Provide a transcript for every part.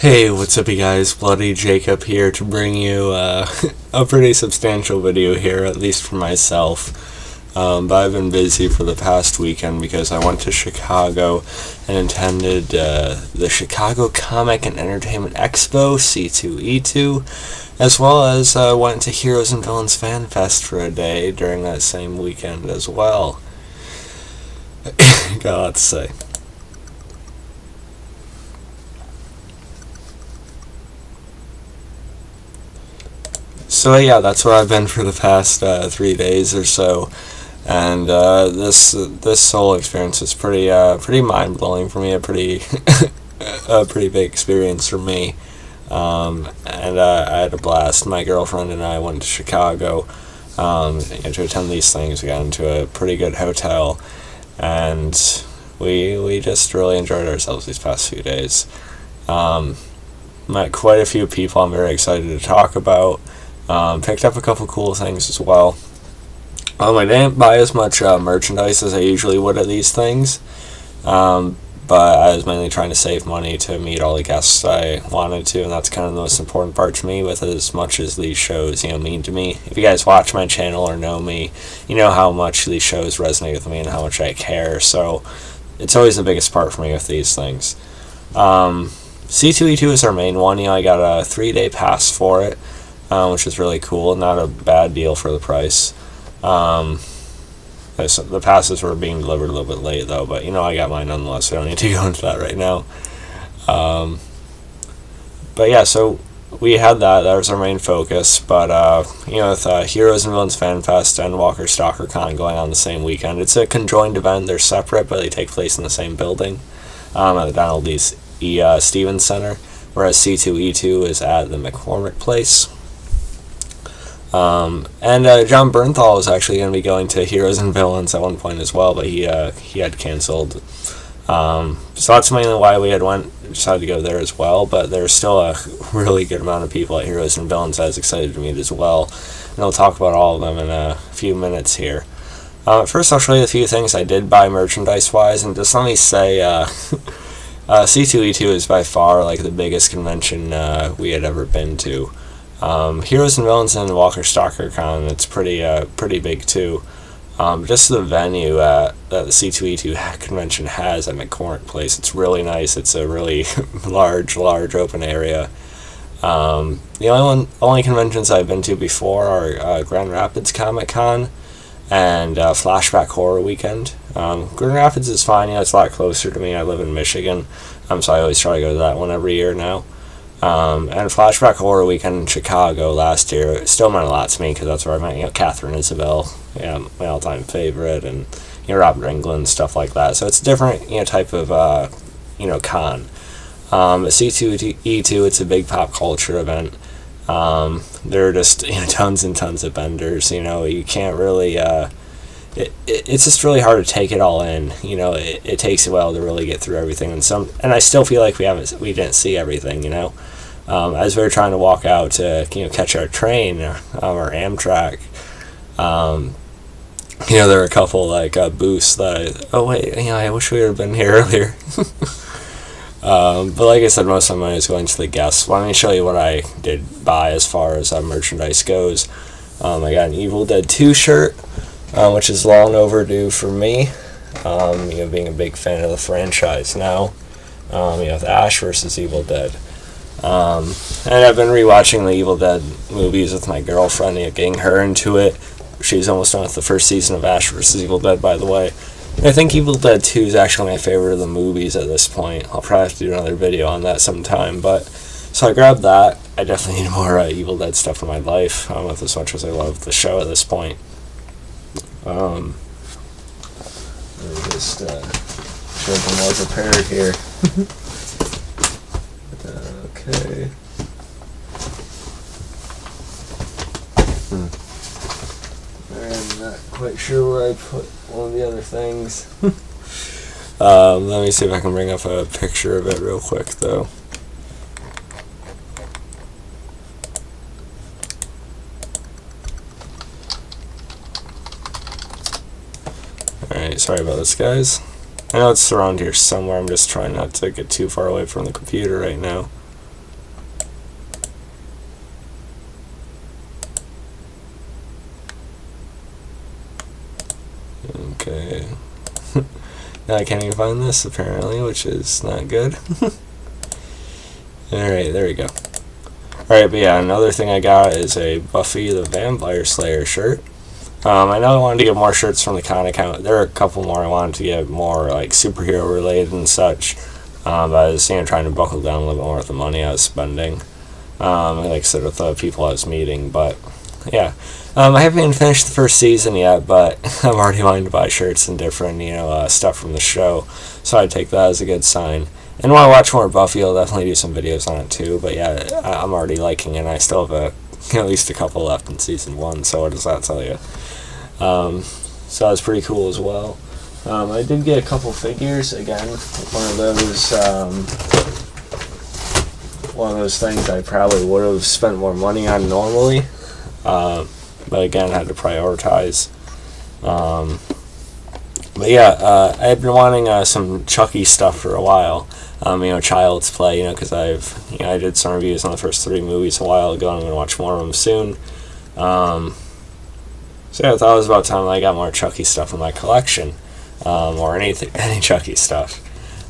Hey, what's up you guys? Bloody Jacob here to bring you a pretty substantial video here, at least for myself. But I've been busy for the past weekend because I went to Chicago and attended the Chicago Comic and Entertainment Expo, C2E2, as well as went to Heroes and Villains Fan Fest for a day during that same weekend as well. Got a lot to say. So yeah, that's where I've been for the past 3 days or so, and this whole experience was pretty mind blowing for me. A pretty a pretty big experience for me, and I had a blast. My girlfriend and I went to Chicago to attend these things. We got into a pretty good hotel, and we just really enjoyed ourselves these past few days. Met quite a few people I'm very excited to talk about. Picked up a couple cool things as well. I didn't buy as much merchandise as I usually would at these things, but I was mainly trying to save money to meet all the guests I wanted to, and that's kind of the most important part to me, with as much as these shows mean to me. If you guys watch my channel or know me, you know how much these shows resonate with me and how much I care, so it's always the biggest part for me with these things. C2E2 is our main one. I got a 3-day pass for it, which is really cool. Not a bad deal for the price. The passes were being delivered a little bit late though, but I got mine nonetheless, so I don't need to go into that right now. But yeah, so we had that was our main focus, but with Heroes and Villains Fan Fest and Walker Stalker Con going on the same weekend, it's a conjoined event. They're separate, but they take place in the same building, at the Donald E. Stevens Center, whereas C2E2 is at the McCormick Place. And John Bernthal was actually going to be going to Heroes and Villains at one point as well, but he had canceled. So that's mainly why we decided to go there as well, but there's still a really good amount of people at Heroes and Villains I was excited to meet as well, and I'll talk about all of them in a few minutes here. First I'll show you a few things I did buy merchandise-wise, and just let me say, C2E2 is by far the biggest convention we had ever been to. Heroes and Villains and Walker Stalker Con, it's pretty big too. Just the venue that the C2E2 convention has at McCormick Place, it's really nice. It's a really large open area. The only conventions I've been to before are Grand Rapids Comic Con and Flashback Horror Weekend. Grand Rapids is fine. It's a lot closer to me. I live in Michigan, so I always try to go to that one every year now. And Flashback Horror Weekend in Chicago last year, it still meant a lot to me because that's where I met Catherine Isabel, my all-time favorite, and Robert Englund, stuff like that. So it's a different type of con. At C2E2, it's a big pop culture event. There are just tons and tons of vendors. You can't really. It's just really hard to take it all in. It takes a while to really get through everything, and I still feel like we didn't see everything. As we were trying to walk out to catch our train, or Amtrak, there were a couple booths that I wish we would have been here earlier. But like I said, most of my money is going to the guests. Let me show you what I did buy as far as merchandise goes. I got an Evil Dead 2 shirt, which is long overdue for me, being a big fan of the franchise now, with Ash vs. Evil Dead. And I've been rewatching the Evil Dead movies with my girlfriend, getting her into it. She's almost done with the first season of Ash vs. Evil Dead, by the way. I think Evil Dead 2 is actually my favorite of the movies at this point. I'll probably have to do another video on that sometime, so I grabbed that. I definitely need more Evil Dead stuff in my life, with as much as I love the show at this point. Let me just show them more prepared here. Okay. I'm not quite sure where I put one of the other things. Let me see if I can bring up a picture of it real quick, though. Alright, sorry about this, guys. I know it's around here somewhere. I'm just trying not to get too far away from the computer right now. Now I can't even find this, apparently, which is not good. Alright, there we go. Alright, but yeah, another thing I got is a Buffy the Vampire Slayer shirt. I know I wanted to get more shirts from the con account. There are a couple more I wanted to get more, like, superhero related and such. But I was, trying to buckle down a little bit more with the money I was spending. Like I said, with the people I was meeting, but yeah. I haven't even finished the first season yet, but I'm already wanting to buy shirts and different, stuff from the show, so I'd take that as a good sign. And when I watch more Buffy, I'll definitely do some videos on it too, but yeah, I'm already liking it, and I still have at least a couple left in season 1, so what does that tell you? So that's pretty cool as well. I did get a couple figures, again, one of those things I probably would have spent more money on normally, but again, I had to prioritize. But yeah, I've been wanting some Chucky stuff for a while, Child's Play, because I did some reviews on the first 3 movies a while ago, and I'm going to watch more of them soon. So yeah, I thought it was about time I got more Chucky stuff in my collection, or any Chucky stuff.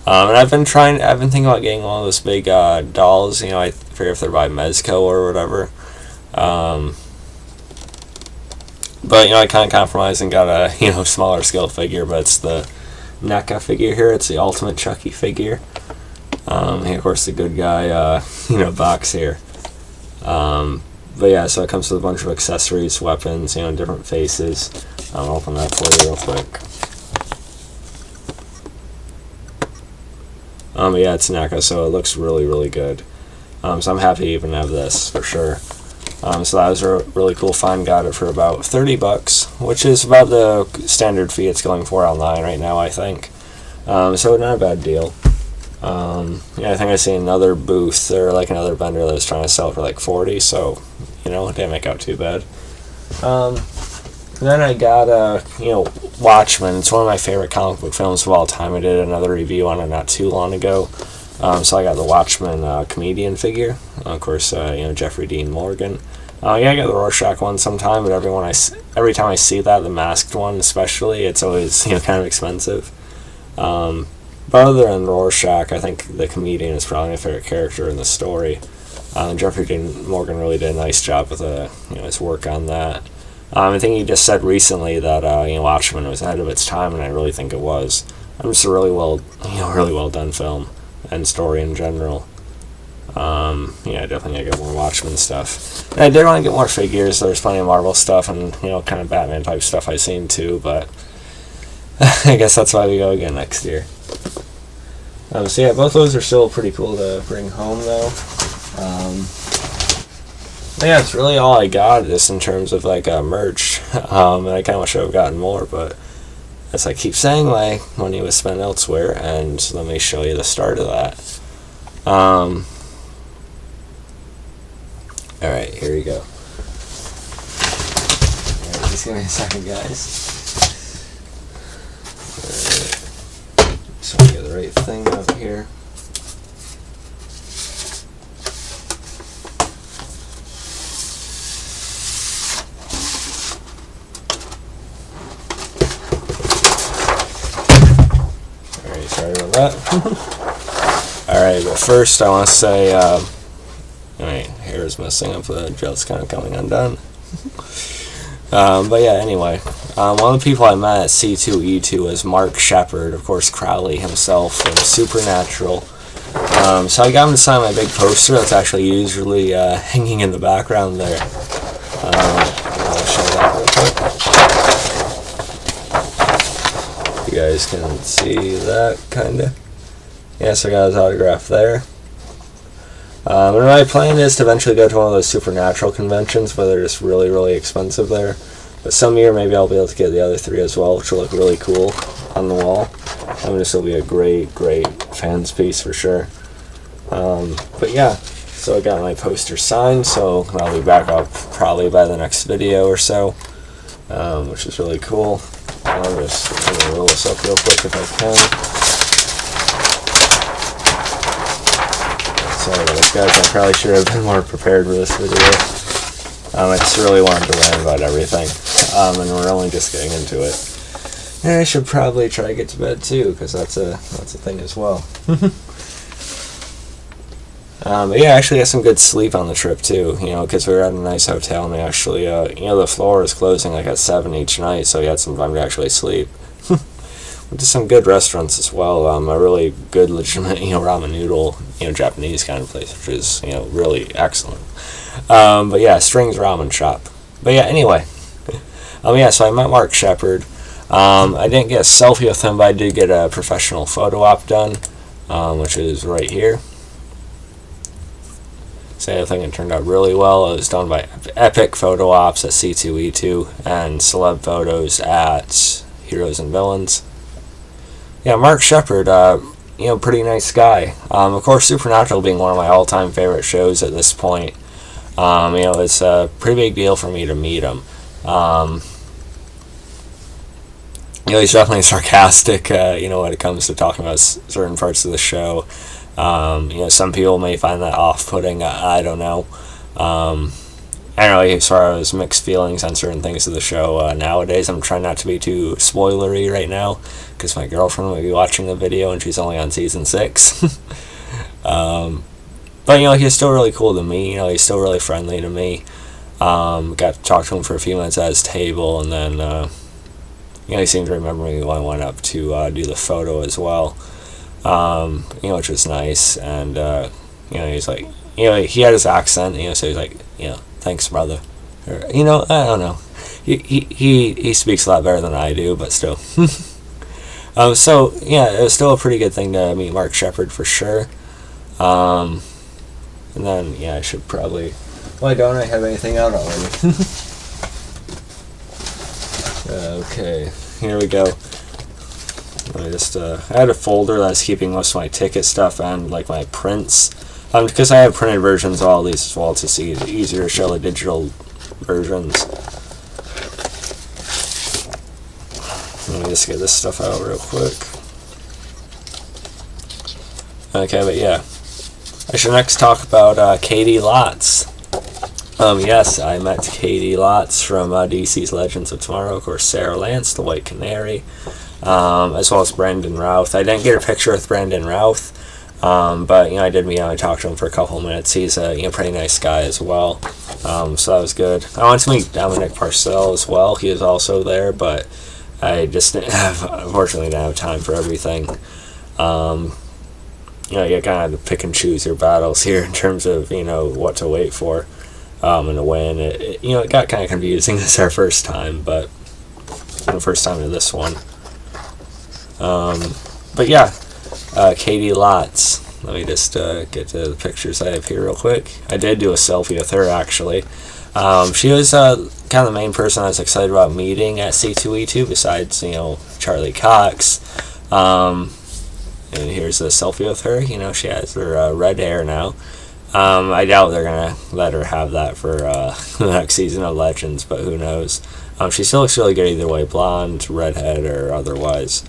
And I've been thinking about getting one of those big dolls. I forget if they're by Mezco or whatever. But I kind of compromised and got a smaller scale figure, but it's the NECA figure here. It's the ultimate Chucky figure. Of course, the good guy box here. But yeah, so it comes with a bunch of accessories, weapons, different faces. I'll open that for you real quick. But yeah, it's NECA, so it looks really, really good. So I'm happy to even have this, for sure. So that was a really cool find. Got it for about $30, which is about the standard fee it's going for online right now, I think. So not a bad deal. I think I see another booth or like another vendor that was trying to sell it for like $40, so it didn't make out too bad. Then I got Watchmen. It's one of my favorite comic book films of all time. I did another review on it not too long ago. So I got the Watchmen comedian figure. Of course, Jeffrey Dean Morgan. I got the Rorschach one sometime, but every time I see that, the masked one especially, it's always kind of expensive. But other than Rorschach, I think the comedian is probably my favorite character in the story. Jeffrey Dean Morgan really did a nice job with his work on that. I think he just said recently that Watchmen was ahead of its time, and I really think it was. Just a really well done film and story in general. Definitely gotta get more Watchmen stuff. And I did want to get more figures. There's plenty of Marvel stuff and kind of Batman type stuff I've seen too, but I guess that's why we go again next year. So yeah, both those are still pretty cool to bring home though. Yeah, it's really all I got just in terms of like merch. And I kind of wish I would have gotten more, but as I keep saying, my money was spent elsewhere, and let me show you the start of that. Alright, here you go. Alright, just give me a second, guys. Alright, so I get the right thing up here. Sorry about that. Alright, but first I want to say, my hair is messing up, the gel's kind of coming undone. But yeah, anyway, one of the people I met at C2E2 was Mark Shepard, of course Crowley himself from Supernatural. So I got him to sign my big poster that's actually usually hanging in the background there. I'll show that real quick. You guys can see that, kinda. Yeah, so I got his autograph there. And my plan is to eventually go to one of those Supernatural conventions, but they're just really, really expensive there. But some year, maybe I'll be able to get the other 3 as well, which will look really cool on the wall. This will be a great, great fans piece for sure. But yeah, so I got my poster signed, so I'll be back up probably by the next video or so, which is really cool. I'm just going to roll this up real quick if I can. Sorry about this, guys. I probably should have been more prepared for this video. I just really wanted to rant about everything, and we're only just getting into it. And I should probably try to get to bed too, because that's a thing as well. But yeah, I actually had some good sleep on the trip too, because we were at a nice hotel, and they actually, the floor was closing like at 7 each night, so we had some time to actually sleep. Went to some good restaurants as well, a really good, legitimate, ramen noodle, Japanese kind of place, which is, really excellent. But yeah, Strings Ramen Shop. But yeah, anyway. So I met Mark Shepard. I didn't get a selfie with him, but I did get a professional photo op done, which is right here. So I think it turned out really well. It was done by Epic Photo Ops at C2E2 and Celeb Photos at Heroes and Villains. Yeah, Mark Shepard, pretty nice guy. Of course, Supernatural being one of my all-time favorite shows at this point. It's a pretty big deal for me to meet him. He's definitely sarcastic, when it comes to talking about certain parts of the show. Some people may find that off-putting. I don't know. I don't know, as far as mixed feelings on certain things of the show nowadays. I'm trying not to be too spoilery right now, because my girlfriend will be watching the video, and she's only on season 6. But, he's still really cool to me. He's still really friendly to me. Got to talk to him for a few minutes at his table, and then, he seemed to remember me when I went up to do the photo as well, which was nice. And, he's like, he had his accent, so he's like, thanks, brother. Or, I don't know. He speaks a lot better than I do, but still. So, yeah, it was still a pretty good thing to meet Mark Shepard for sure. And then, I should probably... Why don't I have anything out already? Okay, here we go. I had a folder that's keeping most of my ticket stuff and, my prints. Because I have printed versions of all these as well, to see it's easier to show the digital versions. Let me just get this stuff out real quick. Okay, but yeah. I should next talk about Caity Lotz. Yes, I met Caity Lotz from DC's Legends of Tomorrow. Of course, Sarah Lance, the White Canary, as well as Brandon Routh. I didn't get a picture with Brandon Routh. But I did meet him. I talked to him for a couple of minutes. He's a pretty nice guy as well. So that was good. I wanted to meet Dominic Parcell as well. He was also there, but I just unfortunately didn't have time for everything. You kind of have to pick and choose your battles here in terms of what to wait for, and to win. It got kind of confusing. This is our first time, but the first time to this one. But yeah. Caity Lotz. Let me just get to the pictures I have here real quick. I did do a selfie with her, actually. She was kind of the main person I was excited about meeting at C2E2, besides, Charlie Cox. And here's a selfie with her. She has her red hair now. I doubt they're going to let her have that for the next season of Legends, but who knows. She still looks really good either way, blonde, redhead, or otherwise.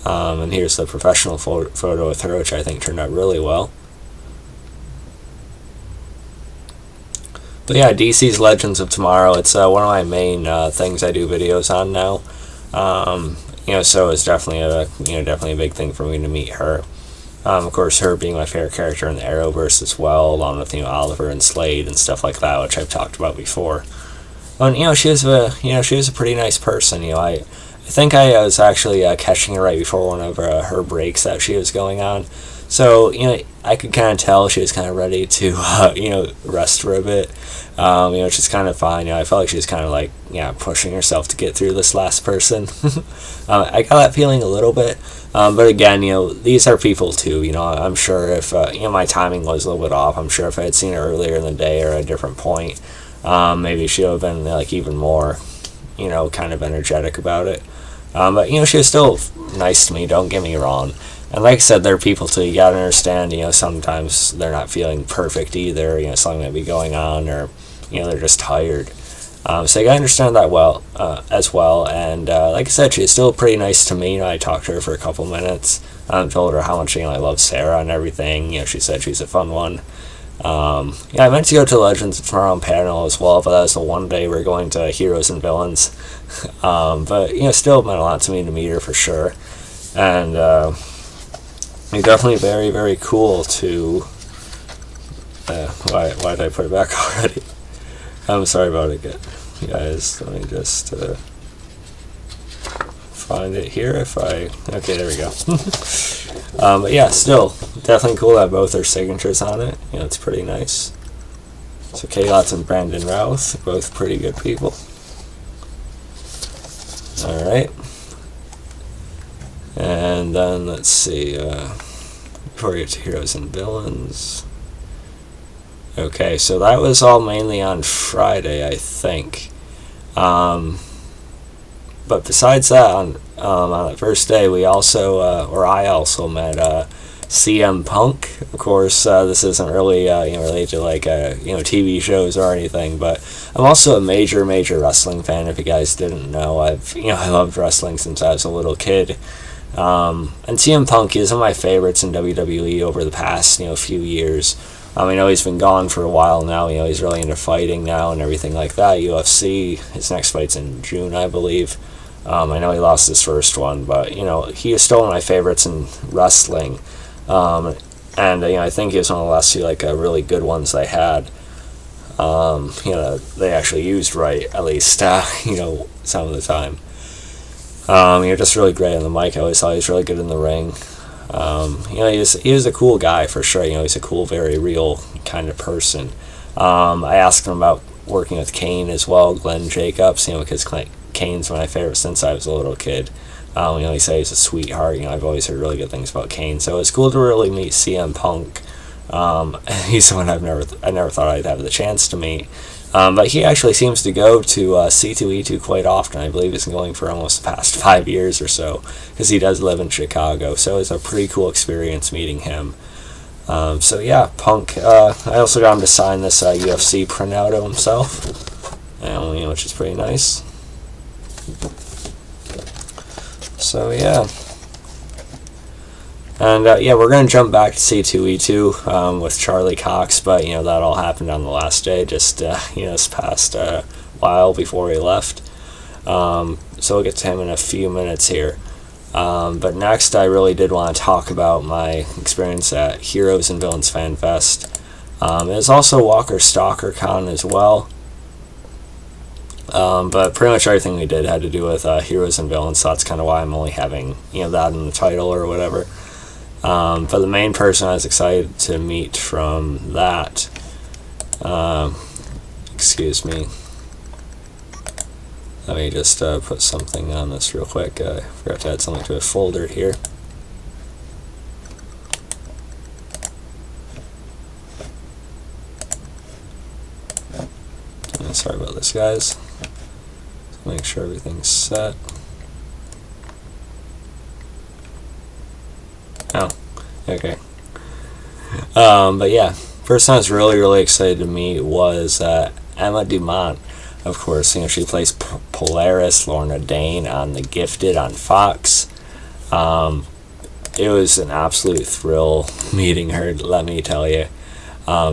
And here's the professional photo with her, which I think turned out really well. But yeah, DC's Legends of Tomorrow, it's one of my main things I do videos on now. So it's definitely a big thing for me to meet her. Of course, her being my favorite character in the Arrowverse as well, along with Oliver and Slade and stuff like that, which I've talked about before. And she was a pretty nice person. I think I was actually catching her right before one of her breaks that she was going on. So, I could kind of tell she was kind of ready to, rest for a bit. Which is kind of fine. I felt like she was kind of pushing herself to get through this last person. I got that feeling a little bit. But again, these are people too. I'm sure if, my timing was a little bit off, I'm sure if I had seen her earlier in the day or at a different point, maybe she would have been, even more, kind of energetic about it. But, she was still nice to me, don't get me wrong. And like I said, they're people too. You gotta understand, sometimes they're not feeling perfect either. Something might be going on, or, they're just tired. So you gotta understand that as well. And like I said, she's still pretty nice to me. I talked to her for a couple minutes. Told her how much, I love Sarah and everything. She said she's a fun one. Yeah, I meant to go to Legends of Tomorrow panel as well, but that was the one day we're going to Heroes and Villains. But still meant a lot to me to meet her for sure, and it's definitely very, very cool to. Why did I put it back already? I'm sorry about it, guys. Let me just find it here. Okay, there we go. But yeah, still definitely cool that both their signatures on it. It's pretty nice. So Caity Lotz and Brandon Routh, both pretty good people. All right, and then let's see. Before we get to Heroes and Villains. Okay, so that was all mainly on Friday, I think. But besides that, on the first day, we also, I also met CM Punk. Of course, this isn't really related to like TV shows or anything, but I'm also a major wrestling fan. If you guys didn't know, I loved wrestling since I was a little kid. And CM Punk is one of my favorites in WWE over the past few years. I know he's been gone for a while now. He's really into fighting now and everything like that. UFC, his next fight's in June, I believe. I know he lost his first one, but he is still one of my favorites in wrestling. And I think he was one of the last few really good ones they had. They actually used right, at least some of the time. Just really great on the mic. I always thought he was really good in the ring. He was a cool guy for sure. He's a cool, very real kind of person. I asked him about working with Kane as well, Glenn Jacobs, because Kane's my favorite since I was a little kid. He said he's a sweetheart. I've always heard really good things about Kane, so it's cool to really meet CM Punk. He's someone I never thought I'd have the chance to meet. But he actually seems to go to C2E2 quite often. I believe he's been going for almost the past 5 years or so, because he does live in Chicago. So it's a pretty cool experience meeting him. So yeah, Punk. I also got him to sign this UFC printout of himself, which is pretty nice. So yeah. And we're going to jump back to C2E2 with Charlie Cox, but that all happened on the last day, just this past while before he left. So we'll get to him in a few minutes here. But next, I really did want to talk about my experience at Heroes and Villains Fan Fest. It was also Walker Stalker Con as well. But pretty much everything we did had to do with Heroes and Villains, so that's kind of why I'm only having that in the title or whatever. But the main person I was excited to meet from that, excuse me, let me just put something on this real quick. I forgot to add something to a folder here. Sorry about this, guys. Make sure everything's set. Oh, okay. But yeah, person I was really excited to meet was Emma Dumont. Of course, she plays Polaris, Lorna Dane on The Gifted on Fox. It was an absolute thrill meeting her, let me tell you.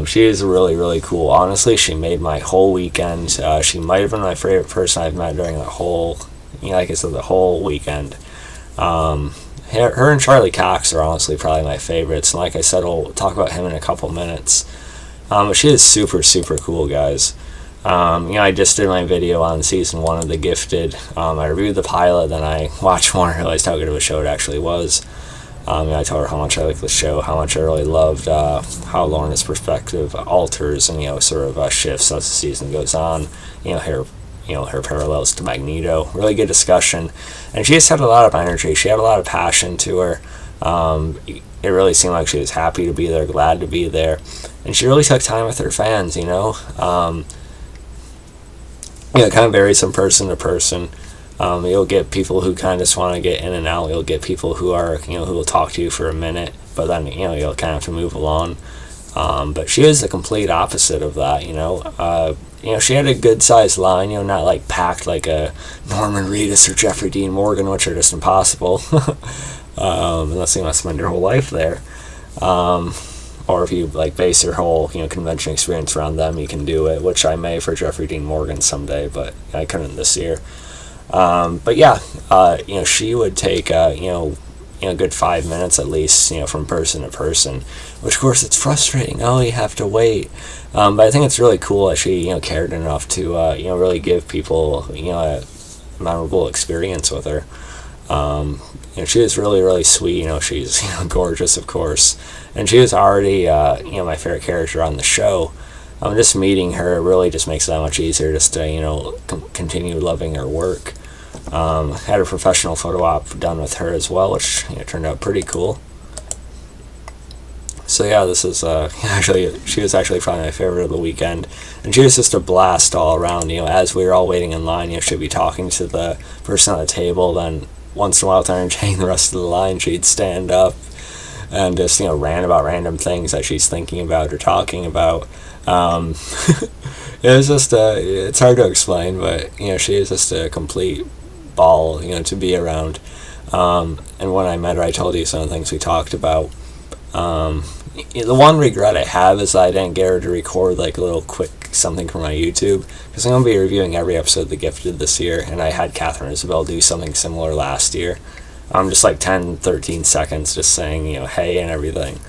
She is really cool. Honestly, she made my whole weekend. She might have been my favorite person I've met during the whole, like I said, the whole weekend. Her and Charlie Cox are honestly probably my favorites, and like I said, we'll talk about him in a couple minutes. But she is super cool, guys. I just did my video on season 1 of The Gifted. I reviewed the pilot, then I watched more and realized how good of a show it actually was. I told her how much I liked the show, how much I really loved how Lorna's perspective alters and sort of shifts as the season goes on. Her parallels to Magneto. Really good discussion, and she just had a lot of energy. She had a lot of passion to her. It really seemed like she was happy to be there, glad to be there, and she really took time with her fans. It kind of varies from person to person. You'll get people who kind of just want to get in and out. You'll get people who are, who will talk to you for a minute, but then, you'll kind of have to move along. But she was the complete opposite of that, she had a good-sized line, not like packed like a Norman Reedus or Jeffrey Dean Morgan, which are just impossible, unless you want to spend your whole life there. or if you like base your whole convention experience around them, you can do it, which I may for Jeffrey Dean Morgan someday, but I couldn't this year. But yeah, she would take a good 5 minutes at least, from person to person, which of course it's frustrating. Oh, you have to wait. But I think it's really cool that she cared enough to really give people a memorable experience with her. She was really, really sweet. She's gorgeous, of course, and she was already my favorite character on the show. Just meeting her really just makes it that much easier just to continue loving her work. Had a professional photo op done with her as well, which turned out pretty cool. So yeah, this is she was actually probably my favorite of the weekend, and she was just a blast all around. As we were all waiting in line, she'd be talking to the person at the table, then once in a while, entertaining the rest of the line, she'd stand up and just rant about random things that she's thinking about or talking about. It was just it's hard to explain, but she is just a complete ball to be around. And when I met her, I told you some of the things we talked about. The one regret I have is I didn't get her to record like a little quick something for my YouTube, because I'm going to be reviewing every episode of The Gifted this year, and I had Catherine Isabel do something similar last year. Just like 10-13 seconds just saying hey and everything.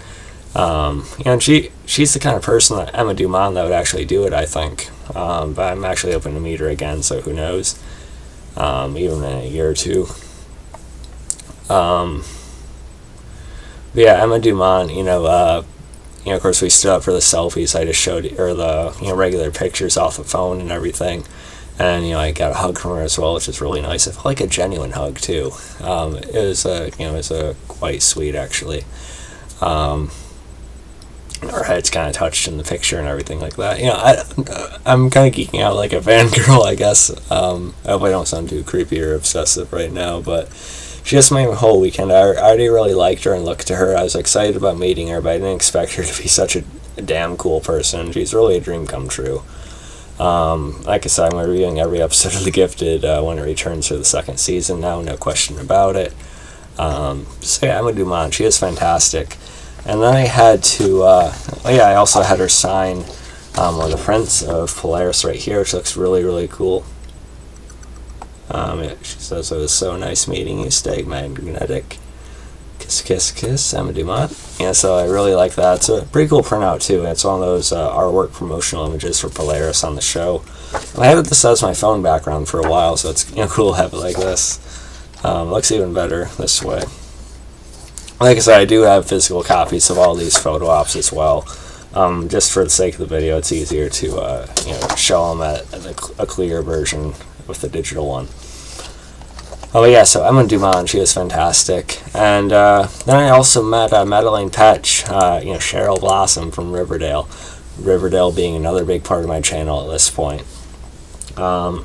And she's the kind of person that Emma Dumont that would actually do it, I think. But I'm actually hoping to meet her again, so who knows, even in a year or two. But yeah, Emma Dumont, of course we stood up for the selfies. I just showed her the regular pictures off the phone and everything, and I got a hug from her as well, which is really nice. It felt like a genuine hug too. It was quite sweet actually. Our heads kind of touched in the picture and everything like that. I'm kind of geeking out like a fangirl, I guess. I hope I don't sound too creepy or obsessive right now, but she just made my whole weekend. I already really liked her and looked to her. I was excited about meeting her, but I didn't expect her to be such a damn cool person. She's really a dream come true. Like I said, I'm reviewing every episode of The Gifted when it returns for the second season now, no question about it. So yeah, Emma Dumont, she is fantastic. And then I had to, I also had her sign one of the prints of Polaris right here, which looks really, really cool. She says, it was so nice meeting you, Stag Magnetic. Kiss, kiss, kiss, Emma Dumont. Yeah, so I really like that. It's a pretty cool printout, too. It's one of those artwork promotional images for Polaris on the show. I had this as my phone background for a while, so it's cool to have it like this. Looks even better this way. Like I said, I do have physical copies of all these photo ops as well. Just for the sake of the video, it's easier to show them at a clear version with the digital one. Oh yeah, so Emma Dumont, she was fantastic. And then I also met Madeleine Petch, Cheryl Blossom from Riverdale. Riverdale being another big part of my channel at this point. I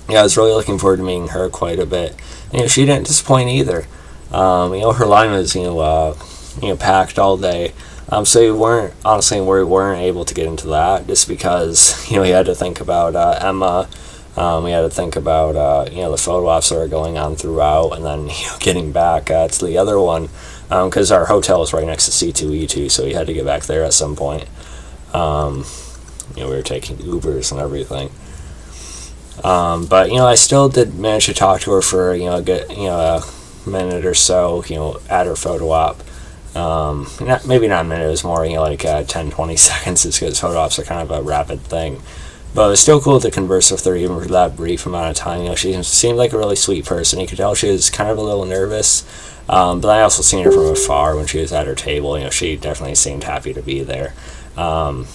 was really looking forward to meeting her quite a bit. She didn't disappoint either. Her line was packed all day. So we weren't able to get into that just because we had to think about Emma. We had to think about the photo ops that were going on throughout, and then getting back to the other one, because our hotel was right next to C2E2, so we had to get back there at some point. We were taking Ubers and everything. But I still did manage to talk to her for a good a minute or so, at her photo op. Maybe not a minute, it was more 10-20 seconds, because photo ops are kind of a rapid thing. But it was still cool to converse with her even for that brief amount of time. She seemed like a really sweet person. You could tell she was kind of a little nervous. But I also seen her from afar when she was at her table. She definitely seemed happy to be there. Cheryl's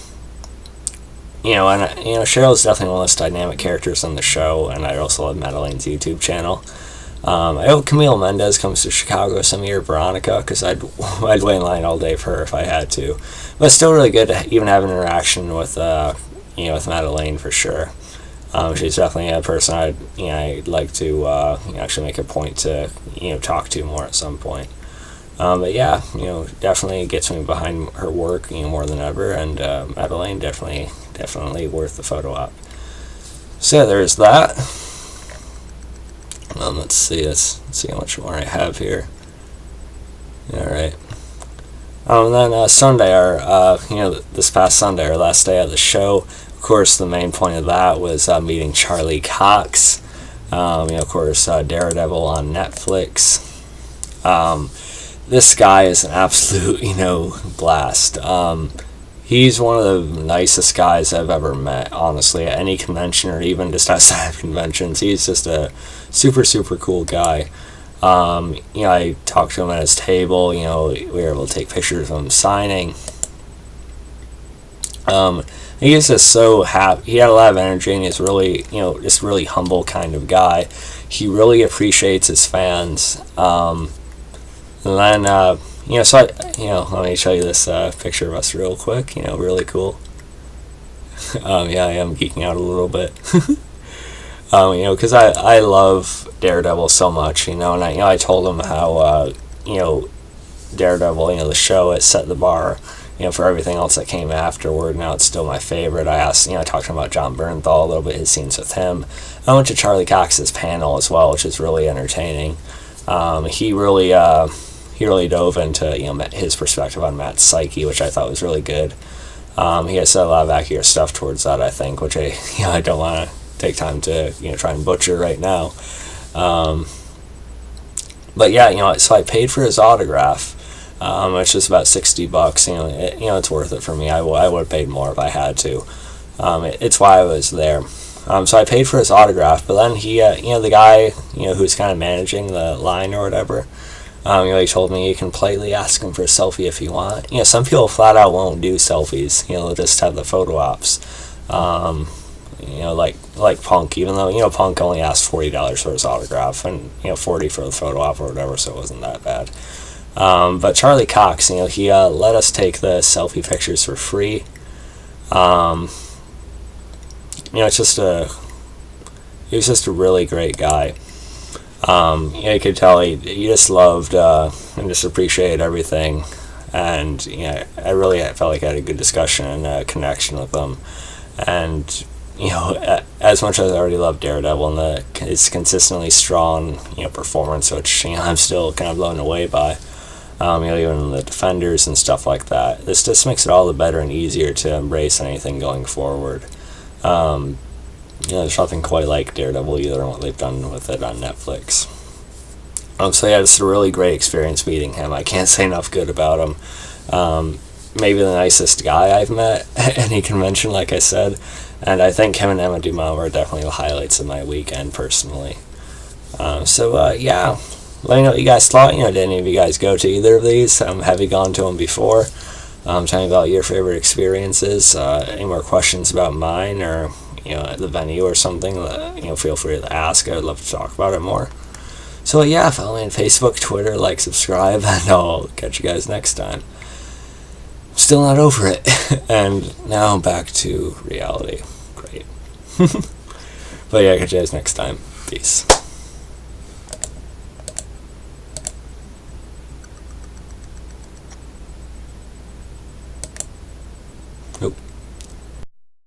definitely one of those dynamic characters on the show, and I also love Madeleine's YouTube channel. I hope Camille Mendez comes to Chicago some year, Veronica, because I'd wait in line all day for her if I had to. But it's still really good to even have an interaction with with Madeleine for sure. She's definitely a person I'd like to actually make a point to talk to more at some point. But yeah, definitely gets me behind her work more than ever, and Madeleine definitely worth the photo op. So yeah, there's that. Let's see how much more I have here. All right. And then Sunday, this past Sunday, our last day of the show, of course, the main point of that was meeting Charlie Cox. Of course, Daredevil on Netflix. This guy is an absolute, blast. He's one of the nicest guys I've ever met, honestly, at any convention or even just outside of conventions. He's just a super, super cool guy. I talked to him at his table, we were able to take pictures of him signing. He was just so happy. He had a lot of energy, and he's really, just really humble kind of guy. He really appreciates his fans. And then, let me show you this picture of us real quick. Really cool. I am geeking out a little bit. Because I love Daredevil so much, and I told him how, Daredevil, the show, it set the bar, for everything else that came afterward. Now it's still my favorite. I talked to him about John Bernthal a little bit, his scenes with him. I went to Charlie Cox's panel as well, which is really entertaining. He really dove into, his perspective on Matt's psyche, which I thought was really good. He has said a lot of accurate stuff towards that, I think, which I don't want to take time to try and butcher right now. But yeah, so I paid for his autograph, which is about $60. It's worth it for me. I would have paid more if I had to. It's why I was there. So I paid for his autograph, but then he, the guy, who's kind of managing the line or whatever, he told me you can politely ask him for a selfie if you want. Some people flat out won't do selfies. They'll just have the photo ops. Like Punk, even though, Punk only asked $40 for his autograph and, $40 for the photo op or whatever, so it wasn't that bad. But Charlie Cox, he let us take the selfie pictures for free. He was just a really great guy. You could tell he just loved and just appreciated everything. And, I really felt like I had a good discussion and a connection with him. And, as much as I already love Daredevil and his consistently strong, performance, which, I'm still kind of blown away by, even the Defenders and stuff like that, this just makes it all the better and easier to embrace anything going forward. There's nothing quite like Daredevil either and what they've done with it on Netflix. So yeah, it's a really great experience meeting him. I can't say enough good about him. Maybe the nicest guy I've met at any convention, like I said. And I think him and Emma Dumont were definitely the highlights of my weekend, personally. Yeah. Let me know what you guys thought. Did any of you guys go to either of these? Have you gone to them before? Tell me about your favorite experiences. Any more questions about mine or, at the venue or something, feel free to ask. I would love to talk about it more. So yeah, follow me on Facebook, Twitter, subscribe, and I'll catch you guys next time. Still not over it. And now back to reality. Great. But yeah, catch you guys next time. Peace.